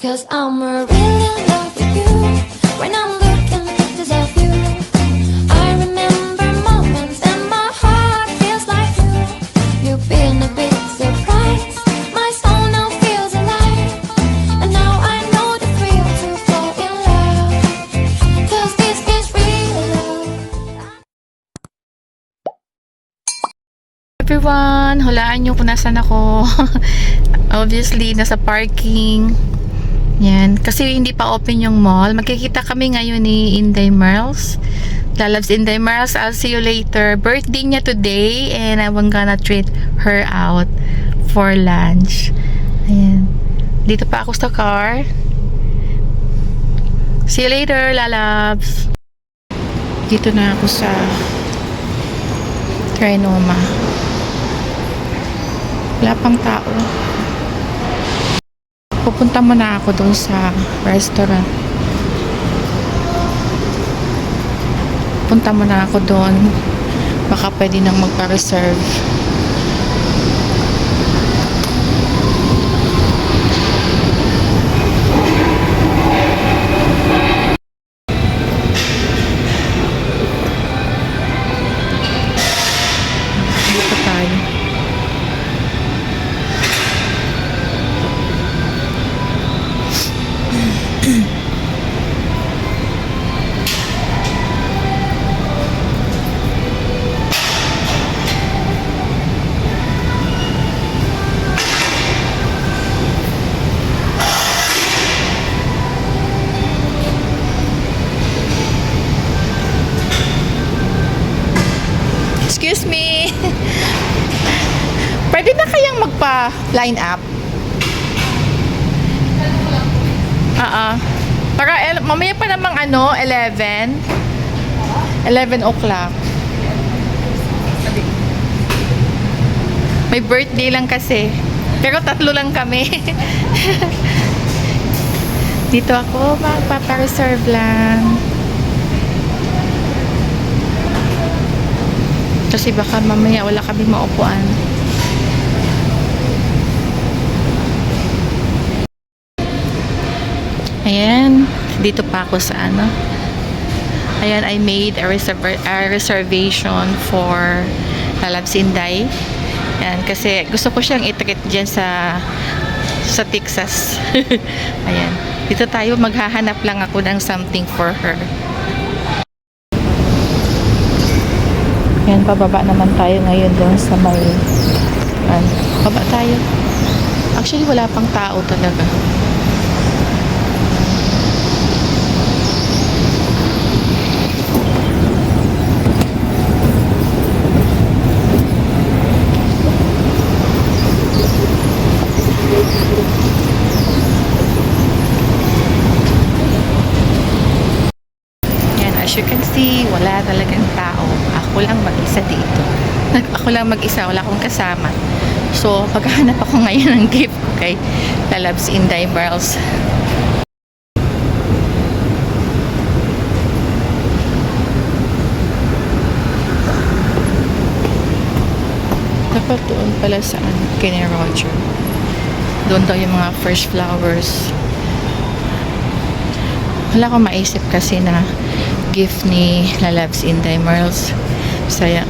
'Cause I'm really in love with you. When I'm looking at pictures of you, I remember moments and my heart feels like you. You've been a big surprise. My soul now feels alive. And now I know the thrill to fall in love. 'Cause this is real love. Everyone, hulaan nyo kung nasan ako. Obviously, nasa parking. Yan. Kasi hindi pa open yung mall. Magkikita kami ngayon ni Inday Merls. Lalabs Inday Merls. I'll see you later. Birthday niya today and I'm gonna treat her out for lunch. Ayan. Dito pa ako sa car. See you later, lalabs. Dito na ako sa Trinoma. Wala pang tao. Pupunta muna ako doon sa restaurant. Punta muna ako doon. Baka pwede nang magpa-reserve. Dito tayo. Excuse me. Pwede na kayang magpa-line up? Para mamaya pa namang 11 o'clock. May birthday lang kasi. Pero 3 lang kami. Dito ako magpapa-reserve lang. Kasi baka mamaya wala kami maupuan. Ayan, dito pa ako sa Ayan, I made a reservation for Lalabs Inday. Ayan, kasi gusto ko siyang i-treat dyan sa Texas. Ayan, dito tayo maghahanap lang ako ng something for her. Ayan, pababa naman tayo ngayon doon sa may baba tayo. Actually, wala pang tao talaga. Yan, as you can see, wala talagang tao. Ako lang mag-isa dito. Ako lang mag-isa, wala akong kasama. So, paghahanap ako ngayon ng gift ko kay Lalabs Inday Merls. Dapat doon pala sa kay Roger. Doon daw yung mga fresh flowers. Wala akong maisip kasi na gift ni Lalabs Inday Merls.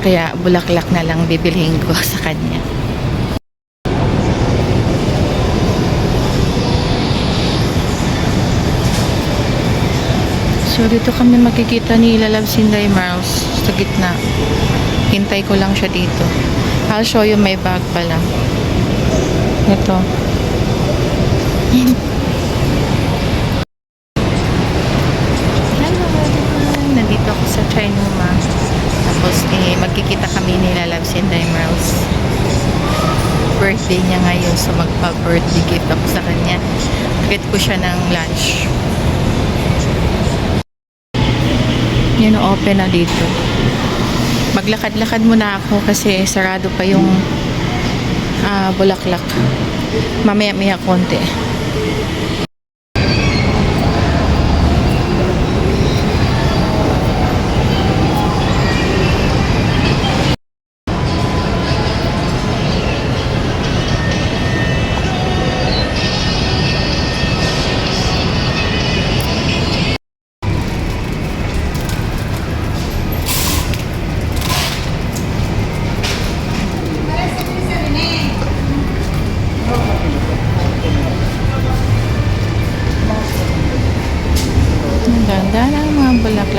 Kaya bulaklak na lang bibilhin ko sa kanya. So dito kami makikita ni Lalabs Inday Merls sa gitna. Hintay ko lang siya dito. I'll show you my bag pala. Ito. Hello. Nandito ako sa Trinoma. Tapos magkikita kami ni Lalabs Inday Merls. Birthday niya ngayon. So magpa-birthday gift ako sa kanya. Treat ko siya ng lunch. Yan, open na dito. Maglakad-lakad muna ako kasi sarado pa yung bulaklak. Mamaya-maya konti.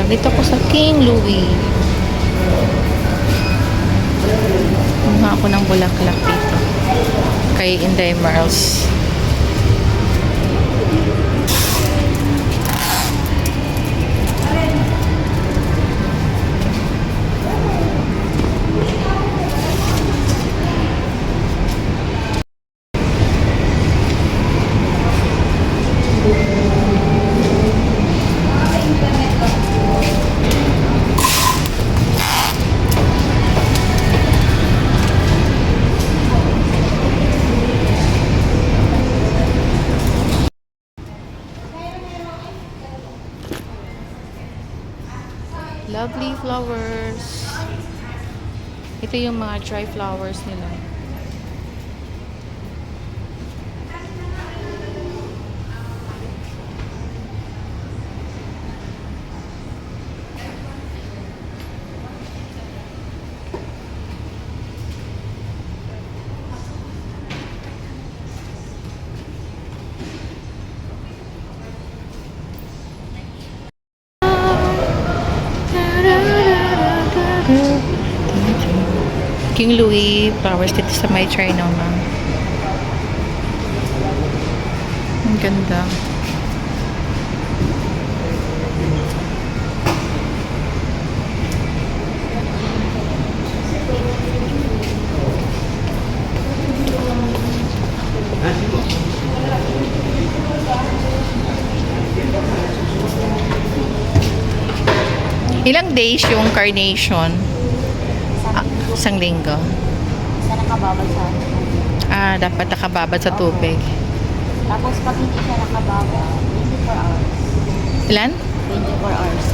Nandito ako sa King Louis. Kumuha ako ng bulaklak dito. Kay Inday Merles. Lovely flowers. Ito yung mga dry flowers nila. King Louis flowers dito sa may Trinoma. Ang ganda. Ilang days yung carnation? Isang linggo. Isa nakababad sa Dapat nakababad sa tubig. Tapos pag hindi siya nakababad, 24 hours. Ilan? 24 hours.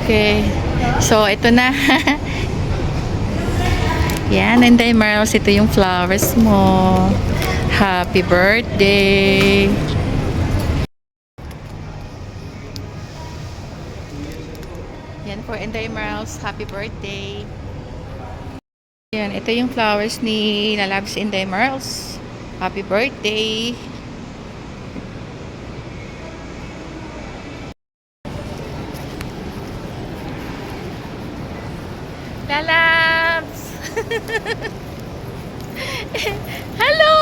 Okay. So, ito na. Yan, Inday Merles, ito yung flowers mo. Happy birthday! Yan for Inday Merles, happy birthday! Yan, ito yung flowers ni Lalabs Inday Merles. Happy birthday! Lalabs! Hello!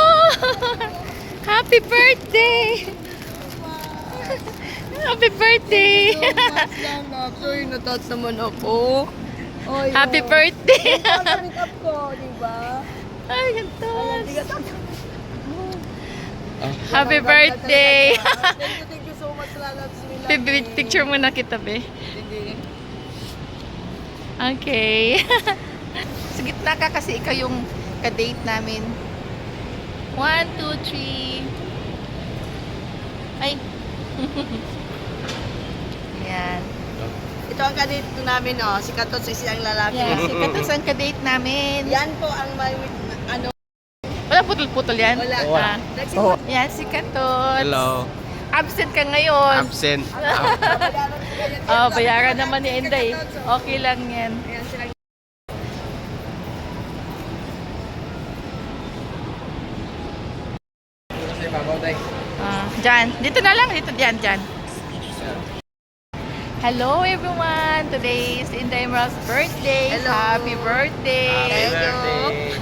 Happy birthday! Happy birthday! Sorry, natot naman ako. Oy, Happy birthday! Make up ko, di ba? Ay, ganito. Happy birthday! Thank you so much, Lalabs. Picture muna kita, be. Okay. Sa gitna ka kasi ikaw yung ka-date namin. 1, 2, 3. Ay. Yan. Ito ang kadate namin, oh. Si Katot, si Siyang Lalaki. Yan. Si Katos ang ka-date namin. Yan po ang may, ano, Wala putol-putol yan? wala. Ah. Yan, si Katos. Hello. Absent ka ngayon. Absent. Bayaran naman ni Inday. Okay lang yan. Ayan sila. Dyan. Dito na lang. Dito, dyan. Hello everyone! Today is Inday Merles' birthday. Hello. Happy birthday! Thank you.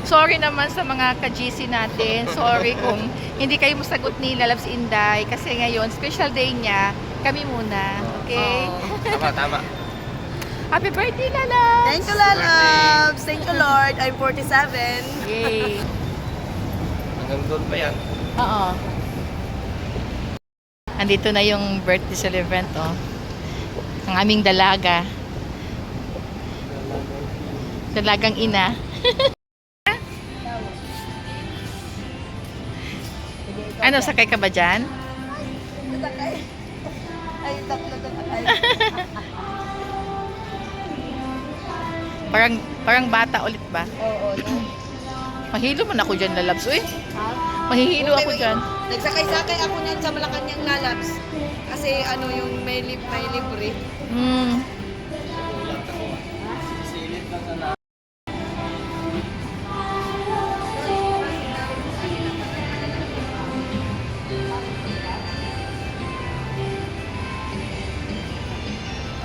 Sorry naman sa mga ka-GC natin. Sorry kung hindi kayo masagot ni Lalabs Inday. Kasi ngayon, special day niya. Kami muna. Okay? Tama. Happy birthday, Lalabs! Thank you, Lalabs. Thank you, Lord. I'm 47. Yay! Hanggang doon pa yan. Oo. Andito na yung birthday celebrant, oh. Ang aming dalaga. Dalagang ina. Ano, sakay ka ba dyan? Tatakay. Ay, tatlo tatakay. Parang bata ulit ba? Oo, no? Mahilo man ako dyan, Lalabs. Uy, Ha? mahihilo ako dyan. Nagsakay-sakay ako niyan sa Malacanang Lalabs. Kasi ano yung may libre. Hmm.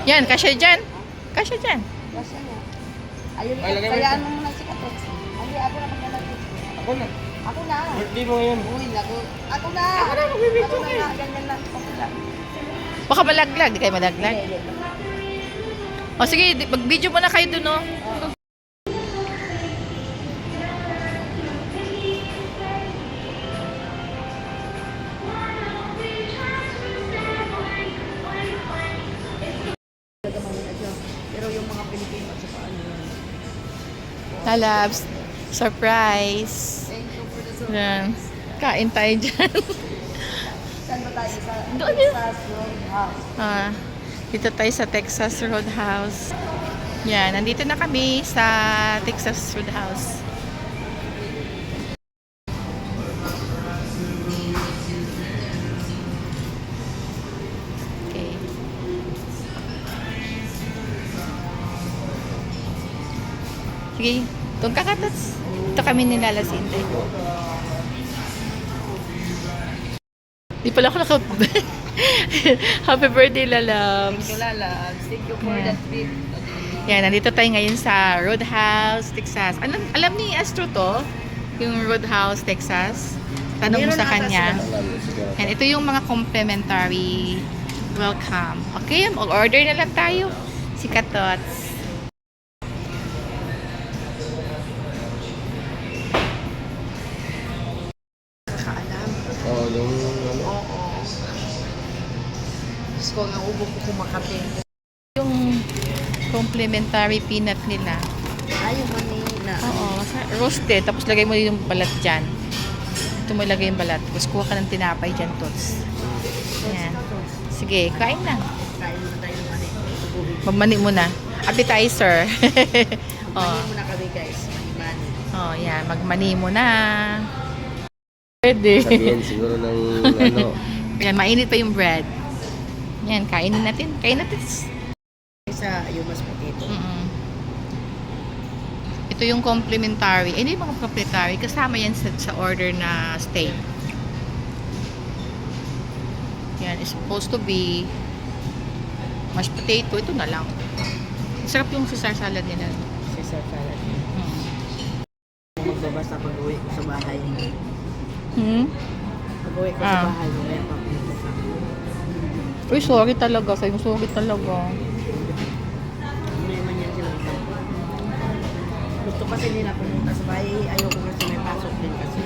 Yan, kasya dyan. Kasya dyan. Kasi ano. Ayun, Ay, lagay mo kayaan ito. mo muna si Katots. Ali, ako na maglalagay. Ako na. Ako na. Birthday mo ngayon. Uy, naku. Ako na. Ako na, magbibigyo ka. Ganyan lang. Ako lang. Baka malaglag. Di kayo malaglag. Hindi, hindi. O sige, mag-video muna kayo dun, no? Pero yung mga Pilipino at saka ano yun. Lalabs, surprise. Thank you for the support. Yan. Kain tayo dyan. Saan ba tayo? Sa Doon yun. Texas Roadhouse. Dito tayo sa Texas Roadhouse. Yan, nandito na kami sa Texas Roadhouse. Okay. Sige, doon ka Katots. Ito kami nilalasing. Di pala ako naka... Happy birthday, Lalabs. Thank you, Lala. Thank you for Yeah. that trip. Yan, nandito tayo ngayon sa Roadhouse, Texas. Alam ni Astro to? Yung Roadhouse, Texas? Tanong mo Meron sa ata kanya. sila. And ito yung mga complimentary welcome. Okay, mag-order na lang tayo. Si Katots. Nakaalam. Oo, yung ano. Oo. Diyos ko, ang ubo ko kumakating. Yung complimentary peanut nila. Ayaw man na. Oo, roasted. Tapos lagay mo yung balat dyan. Ito mo ilagay yung balat. Tapos kuha ka ng tinapay dyan, Tots. Yan. Sige, kain na. Kain muna tayo ng mani. Magmani muna. Appetizer. oh. Mani muna kami guys. Mani. Oh, yan. Magmani muna. Pwede. Sabihin siguro ng ano. Yan, mainit pa yung bread. Yan, kainin natin. Kain natin. Isa yung mas potato. Mm-mm. Ito yung complimentary. Ano yung mga complimentary? Kasama yan sa order na steak. Yan, it's supposed to be mashed potato. Ito na lang. Sarap yung Caesar salad nila. Caesar salad. Mm. Magbabasa pag-uwi ko sa bahay. Hmm? Pag-uwi ko Ah. sa bahay, mamaya pagbabasa. Uy, sorry talaga. Sa'yo, sorry talaga. May man yan sila. Gusto kasi nila pumunta sa bahay. Ayoko kasi may pasok din kasi.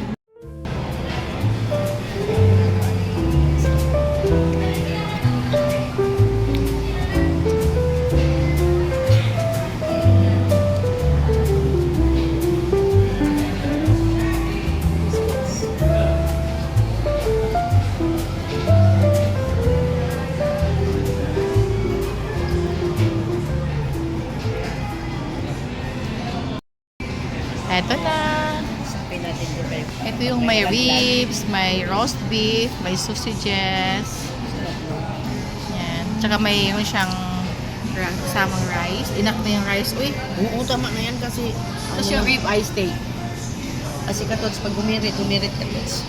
Eto na. Sabi natin yung kayo. Ito yung may ribs, may roast beef, may sausages. Yan. Tsaka mayroon siyang kasamang rice. Enough na yung rice. Uy, Oo, tama na yan kasi tapos yung rib eye steak. kasi Katots, pag humirit Katots.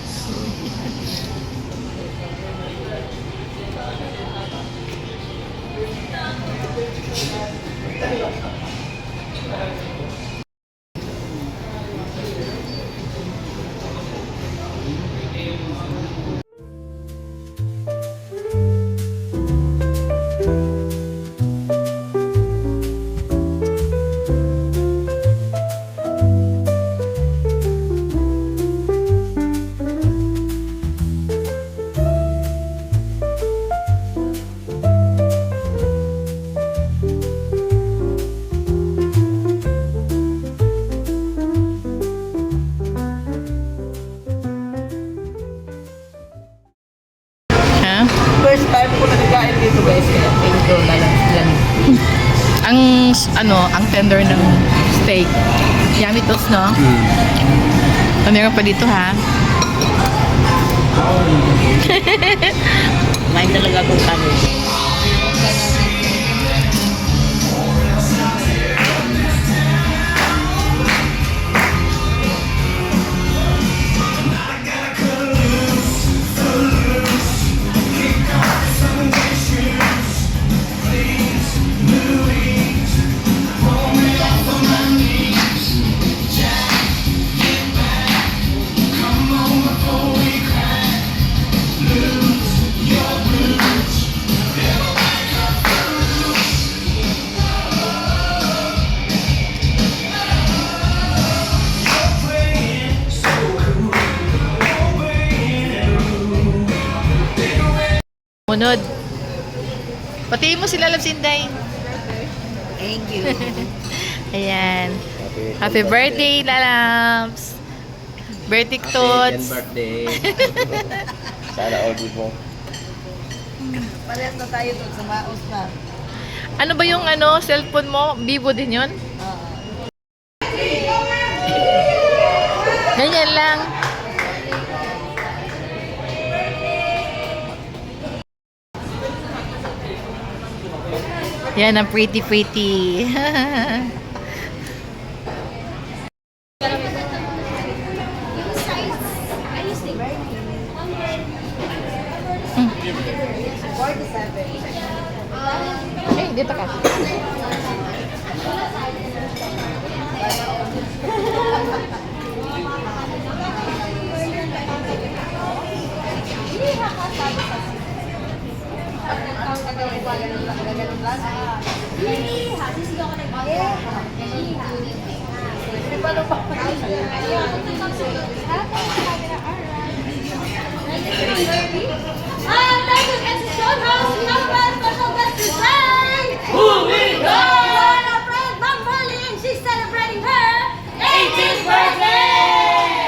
Ha? First time ko na nagkain dito guys, kaya thank you lang. Ang ang tender ng steak. Yummy toast, no? Meron pa dito, ha? Kumain talaga akong kanin. sumunod. Patiin mo sila, Labs Inday. Thank you. Ayan. Happy birthday, Lalabs. Birthday Happy tots. 10th birthday. Sana all good mo. Parehas na tayo doon sa maos na. Ano ba yung cellphone mo? Vivo din yun? Ganyan lang. Yan ang pretty. Eh, dito ka. She's celebrating her 18th birthday!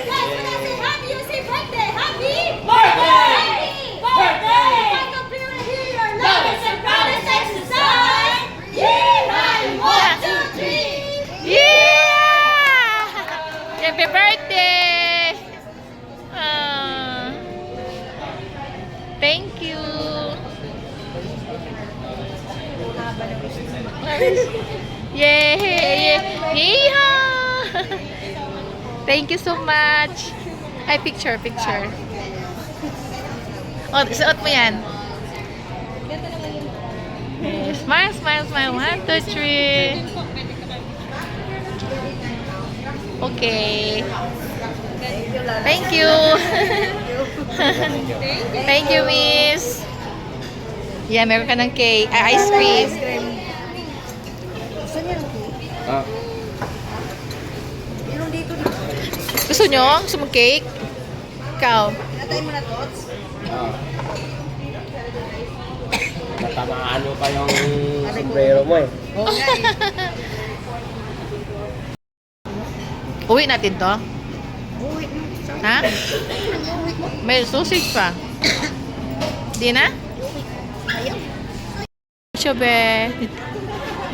Guys, when I say happy, you say birthday. Happy birthday! Birthday! Michael Peter here, your lovers and proudest exercise. Yeehaw! 1, 2, 3. Yeah! Happy birthday! Thank you. Yay! Yeehaw! Thank you so much. Ay, picture. Oh, suot mo yan. Okay, smile. 1, 2, 3. Okay. Thank you. Thank you, miss. Yeah, meron ka ng cake. Ice cream. Saan yan? Ah, Yung dito. Gusto nyo? Gusto mo cake? Ikaw? Natay mo na, Tots. natamaan mo pa yung sombrero mo eh. Oo nga eh. Uwi natin to? Uwi. Ha? May sausage pa. Di na? Chobe.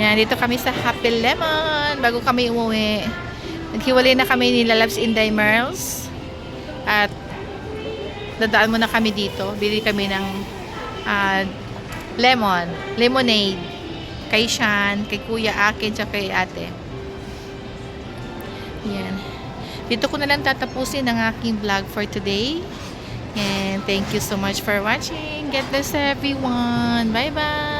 Yan, dito kami sa Happy Lemon. Bago kami umuwi. Naghiwalay na kami ni Lalabs Inday Merls. At dadaan muna kami dito. Bili kami ng lemonade. Kay Shan, kay Kuya, akin, tsaka kay ate. Yan. Dito ko na lang tatapusin ang aking vlog for today. And thank you so much for watching. God bless everyone. Bye-bye.